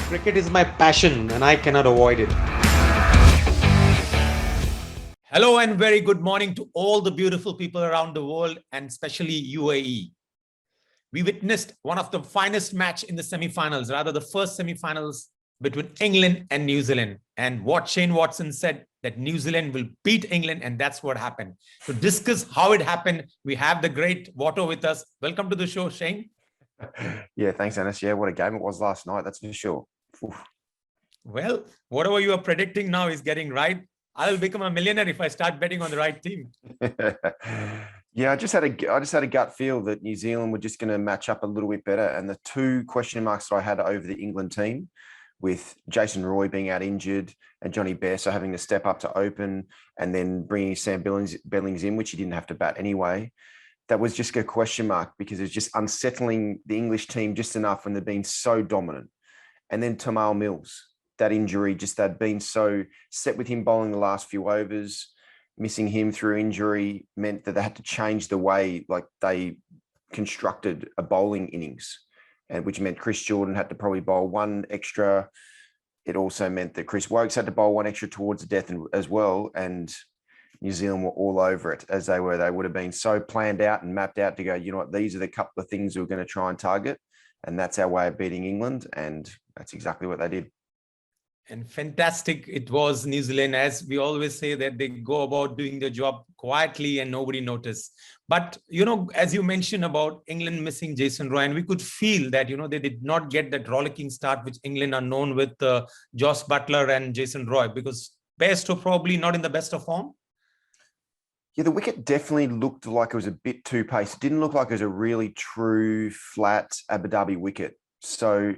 Cricket is my passion and I cannot avoid it. Hello and very good morning to all the beautiful people around the world and especially UAE. We witnessed one of the finest match in the semi-finals, rather the first semi-finals between England and New Zealand. And what Shane Watson said, that New Zealand will beat England, and that's what happened. To discuss how it happened, we have the great Watto with us. Welcome to the show, Shane. Yeah, thanks, Anis. Yeah, what a game it was last night, that's for sure. Oof. Well, whatever you are predicting now is getting right. I'll become a millionaire if I start betting on the right team. Yeah, I just had a gut feel that New Zealand were just going to match up a little bit better. And the two question marks that I had over the England team, with Jason Roy being out injured and Johnny Bairstow having to step up to open, and then bringing Sam Billings in, which he didn't have to bat anyway. That was just a question mark because it's just unsettling the English team just enough when they've been so dominant. And then Tamal Mills, that injury, just they'd been so set with him bowling the last few overs. Missing him through injury meant that they had to change the way like they constructed a bowling innings, and which meant Chris Jordan had to probably bowl one extra. It also meant that Chris Wokes had to bowl one extra towards the death as well. And New Zealand were all over it as they were. They would have been so planned out and mapped out to go, you know what, these are the couple of things we're going to try and target. And that's our way of beating England. And that's exactly what they did. And fantastic it was, New Zealand, as we always say that they go about doing their job quietly and nobody noticed. But, as you mentioned about England missing Jason Roy, and we could feel that, they did not get that rollicking start, which England are known with Joss Butler and Jason Roy, because Bairstow probably not in the best of form. Yeah, the wicket definitely looked like it was a bit too paced. It didn't look like it was a really true, flat Abu Dhabi wicket. So,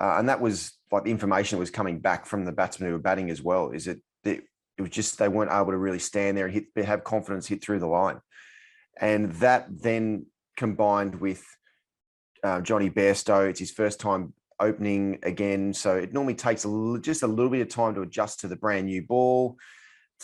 and that was like the information that was coming back from the batsmen who were batting as well, is that it was just they weren't able to really stand there and have confidence hit through the line. And that then combined with Johnny Bairstow, it's his first time opening again. So it normally takes just a little bit of time to adjust to the brand new ball,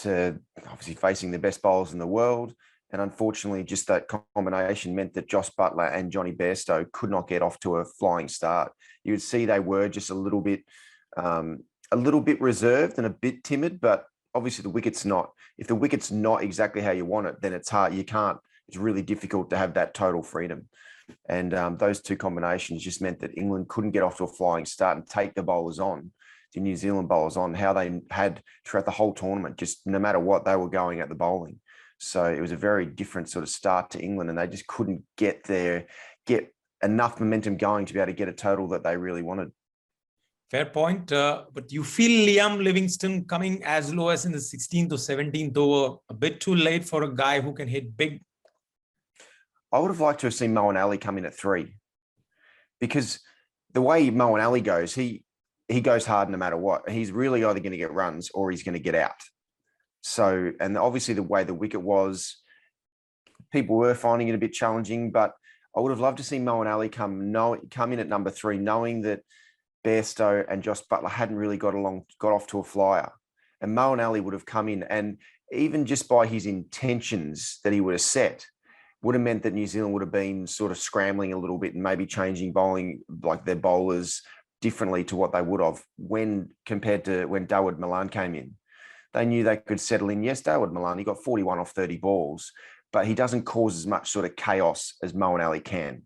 to obviously facing the best bowlers in the world. And unfortunately, just that combination meant that Joss Butler and Johnny Bairstow could not get off to a flying start. You would see they were just a little bit reserved and a bit timid, but obviously the wicket's not. If the wicket's not exactly how you want it, then it's hard. It's really difficult to have that total freedom. And those two combinations just meant that England couldn't get off to a flying start and take the bowlers on, the New Zealand bowlers on, how they had throughout the whole tournament, just no matter what, they were going at the bowling. So it was a very different sort of start to England, and they just couldn't get enough momentum going to be able to get a total that they really wanted. Fair point. But you feel Liam Livingstone coming as low as in the 16th or 17th over a bit too late for a guy who can hit big? I would have liked to have seen Moeen Ali come in at 3, because the way Moeen Ali goes, he goes hard no matter what. He's really either going to get runs or he's going to get out. So, and obviously the way the wicket was, people were finding it a bit challenging, but I would have loved to see Moeen Ali come in at number 3, knowing that Bairstow and Joss Butler hadn't really got off to a flyer. And Moeen Ali would have come in, and even just by his intentions that he would have set, would have meant that New Zealand would have been sort of scrambling a little bit and maybe changing bowling, like their bowlers, differently to what they would have compared to when Dawid Malan came in. They knew they could settle in. Yes, Dawid Malan, he got 41 off 30 balls, but he doesn't cause as much sort of chaos as Moeen Ali can.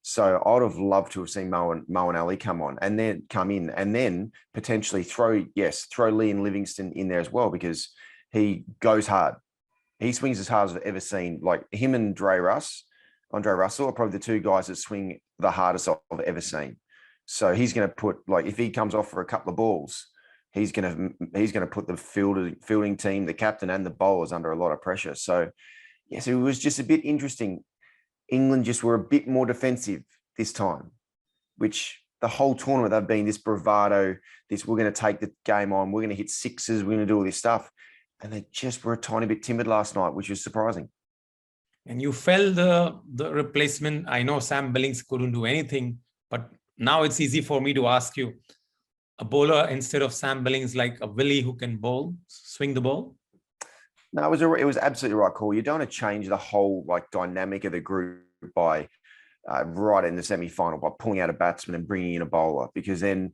So I would have loved to have seen Moeen Ali come in and then potentially throw Liam Livingstone in there as well, because he goes hard. He swings as hard as I've ever seen. Like him and Andre Russell are probably the two guys that swing the hardest I've ever seen. So he's going to put, like, if he comes off for a couple of balls, he's going to put the fielding team, the captain and the bowlers under a lot of pressure. So, yes, it was just a bit interesting. England just were a bit more defensive this time, which the whole tournament they've been this bravado, this we're going to take the game on, we're going to hit sixes, we're going to do all this stuff. And they just were a tiny bit timid last night, which was surprising. And you felt the replacement. I know Sam Billings couldn't do anything, but now it's easy for me to ask you, a bowler instead of Sam Billings, like a Willie who can swing the ball? No, it was absolutely the right call. You don't want to change the whole dynamic of the group by right in the semi-final by pulling out a batsman and bringing in a bowler, because then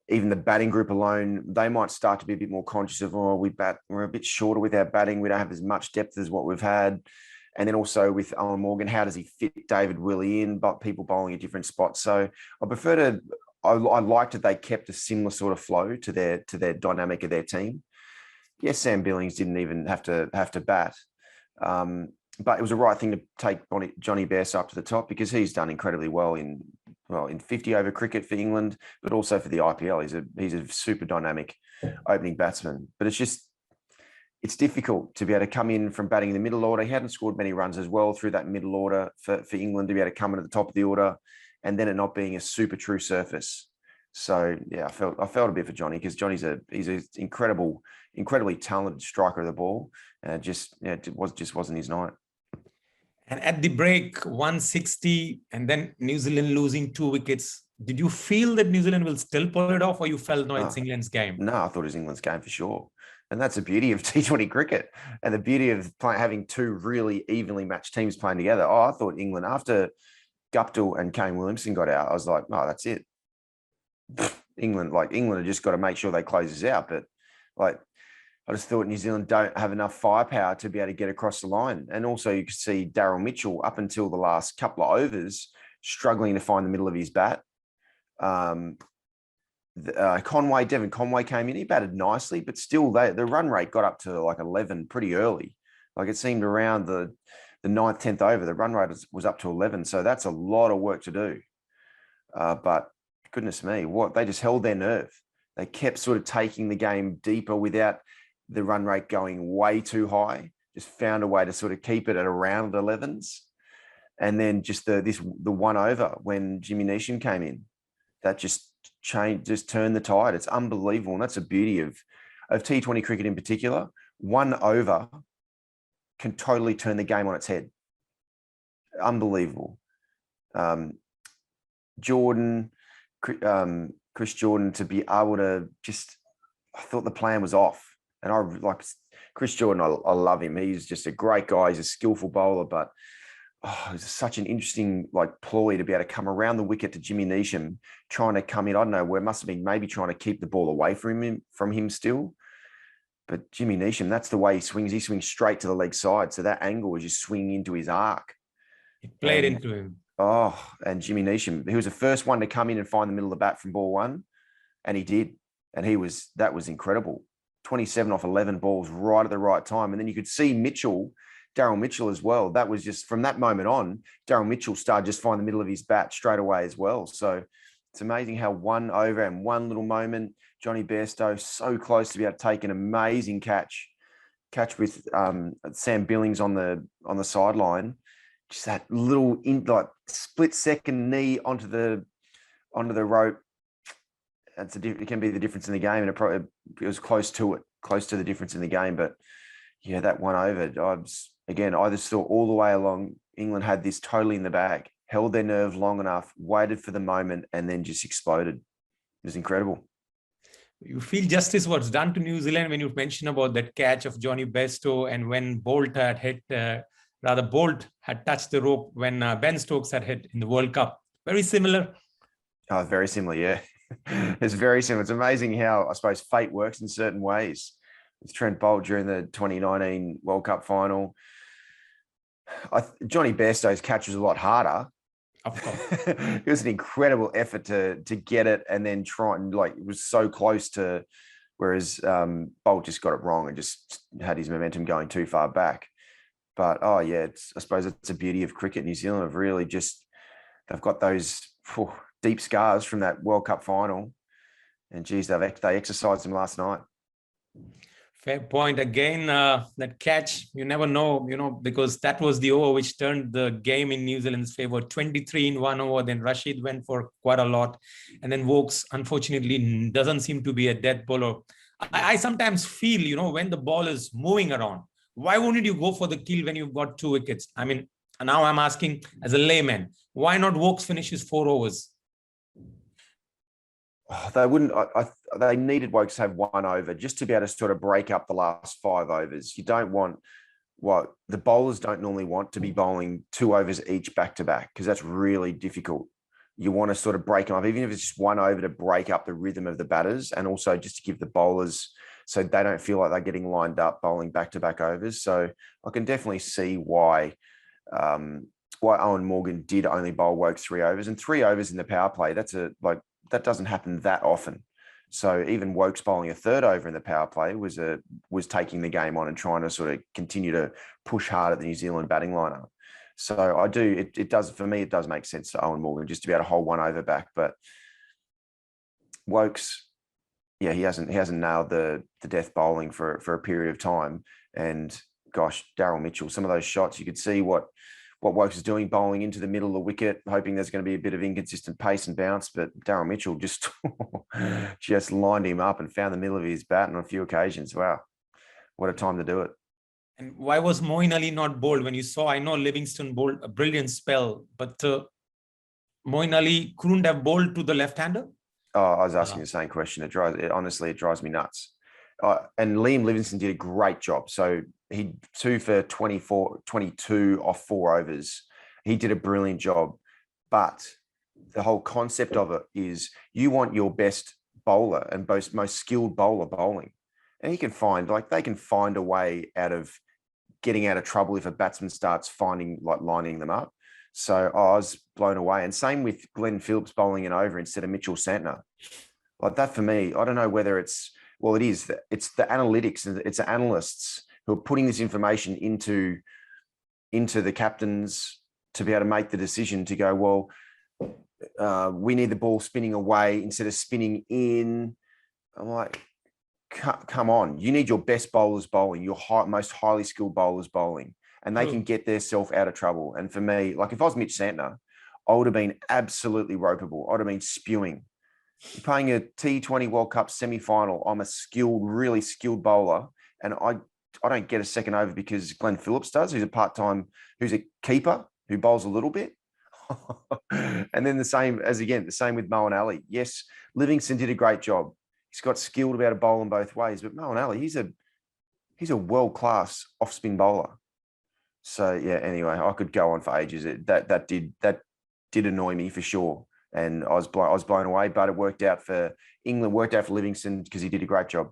even the batting group alone, they might start to be a bit more conscious of, oh, we're a bit shorter with our batting. We don't have as much depth as what we've had. And then also with Owen Morgan, how does he fit David Willey in, but people bowling at different spots? So I liked that they kept a similar sort of flow to their dynamic of their team. Yes, Sam Billings didn't even have to bat. But it was the right thing to take Johnny Bairstow up to the top, because he's done incredibly well in 50 over cricket for England, but also for the IPL. He's a super dynamic opening batsman. But it's difficult to be able to come in from batting in the middle order. He hadn't scored many runs as well through that middle order for England, to be able to come in at the top of the order, and then it not being a super true surface. So yeah, I felt a bit for Johnny, because Johnny's he's an incredibly talented striker of the ball. It just wasn't his night. And at the break, 160, and then New Zealand losing 2 wickets. Did you feel that New Zealand will still pull it off, or you felt, no, it's England's game? No, I thought it was England's game for sure. And that's the beauty of T20 cricket, and the beauty of having 2 really evenly matched teams playing together. Oh, I thought England, after Guptill and Kane Williamson got out, I was like, no, that's it. England have just got to make sure they close this out. But I just thought New Zealand don't have enough firepower to be able to get across the line. And also you could see Daryl Mitchell up until the last couple of overs struggling to find the middle of his bat. Devon Conway came in. He batted nicely, but still the run rate got up to like 11 pretty early. Like, it seemed around the 9th, 10th over, the run rate was up to 11. So that's a lot of work to do. But goodness me, they just held their nerve. They kept sort of taking the game deeper without the run rate going way too high. Just found a way to sort of keep it at around 11s. And then just the 1 over when Jimmy Neesham came in, that just turned the tide. It's unbelievable. And that's the beauty of T20 cricket in particular. 1 over can totally turn the game on its head. Unbelievable. Chris Jordan, to be able to I thought the plan was off. And I like Chris Jordan. I love him. He's just a great guy. He's a skillful bowler, but it's such an interesting ploy to be able to come around the wicket to Jimmy Neesham, trying to come in. I don't know where, must have been maybe trying to keep the ball away from him still. But Jimmy Neesham, that's the way he swings. He swings straight to the leg side. So that angle was just swinging into his arc. It played into him. Oh, and Jimmy Neesham, he was the first one to come in and find the middle of the bat from ball 1. And he did. And that was incredible. 27 off 11 balls right at the right time. And then you could see Daryl Mitchell as well. That was just from that moment on, Daryl Mitchell started just find the middle of his bat straight away as well. So it's amazing how 1 over and 1 little moment, Johnny Bairstow so close to be able to take an amazing catch with Sam Billings on the sideline. Just that little split second knee onto the rope. It can be the difference in the game, and it was close to the difference in the game. But yeah, that 1 over, I just thought all the way along, England had this totally in the bag, held their nerve long enough, waited for the moment, and then just exploded. It was incredible. You feel justice what's done to New Zealand when you mentioned about that catch of Johnny Bairstow, and when Bolt had touched the rope when Ben Stokes had hit in the World Cup. Very similar. Oh, very similar, yeah. It's very similar. It's amazing how, I suppose, fate works in certain ways. With Trent Bolt during the 2019 World Cup final, Johnny Bairstow's catch was a lot harder. Of course. It was an incredible effort to get it, and then try and it was so close to, whereas Bolt just got it wrong and just had his momentum going too far back. But I suppose it's the beauty of cricket. New Zealand have really they've got those deep scars from that World Cup final, and geez, they exercised them last night. Fair point. Again, that catch, you never know, because that was the over which turned the game in New Zealand's favor. 23 in 1 over. Then Rashid went for quite a lot. And then Vokes, unfortunately, doesn't seem to be a death bowler. I sometimes feel, when the ball is moving around, why wouldn't you go for the kill when you've got 2 wickets? I mean, now I'm asking as a layman, why not Vokes finish his 4 overs? They wouldn't. They needed Wokes to have 1 over just to be able to sort of break up the last 5 overs. You don't want the bowlers don't normally want to be bowling 2 overs each back to back, because that's really difficult. you want to sort of break them up, even if it's just one over to break up the rhythm of the batters, and also just to give the bowlers so they don't feel like they're getting lined up bowling back-to-back overs. So I can definitely see why Owen Morgan did only bowl Woakes 3 overs, and 3 overs in the power play. That doesn't happen that often. So even Woakes bowling a 3rd over in the power play was taking the game on and trying to sort of continue to push hard at the New Zealand batting lineup. So it does, for me, it does make sense to Owen Morgan just to be able to hold 1 over back. But Woakes, yeah, he hasn't nailed the death bowling for a period of time. And gosh, Daryl Mitchell, some of those shots, you could see what Woakes is doing, bowling into the middle of the wicket, hoping there's going to be a bit of inconsistent pace and bounce. But Daryl Mitchell just lined him up and found the middle of his bat on a few occasions. Wow, what a time to do it. And why was Moeen Ali not bowled when you saw? I know Livingston bowled a brilliant spell, but Moeen Ali couldn't have bowled to the left-hander? Oh, I was asking the same question. Honestly, it drives me nuts. And Liam Livingstone did a great job. So he 2 for 22 off 4 overs. He did a brilliant job. But the whole concept of it is you want your best bowler and most skilled bowler bowling. And they can find a way out of getting out of trouble if a batsman starts lining them up. So I was blown away. And same with Glenn Phillips bowling an over instead of Mitchell Santner. Like that for me, I don't know whether it's the analytics and it's the analysts who are putting this information into the captains to be able to make the decision to go, well, we need the ball spinning away instead of spinning in. I'm like, come on, you need your best bowlers bowling, your most highly skilled bowlers bowling, and they can get themselves out of trouble. And for me, like if I was Mitch Santner, I would have been absolutely ropeable. I would have been spewing. You're playing a T20 World Cup semi-final. I'm a really skilled bowler, and I don't get a second over because Glenn Phillips does, who's a keeper who bowls a little bit. And then the same with Moeen Ali. Yes, Livingston did a great job. He's got skill to be able to bowl in both ways, but Moeen Ali, he's a world-class off-spin bowler. So yeah, anyway, I could go on for ages. That did annoy me for sure. And I was blown away, but it worked out for England, worked out for Livingston because he did a great job.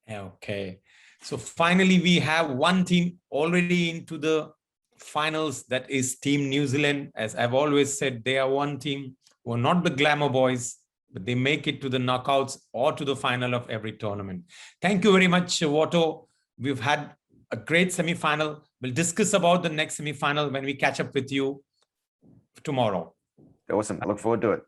Okay. So finally, we have one team already into the finals. That is Team New Zealand. As I've always said, they are one team who are not the glamour boys, but they make it to the knockouts or to the final of every tournament. Thank you very much, Watto. We've had a great semi-final. We'll discuss about the next semi-final when we catch up with you tomorrow. Awesome. I look forward to it.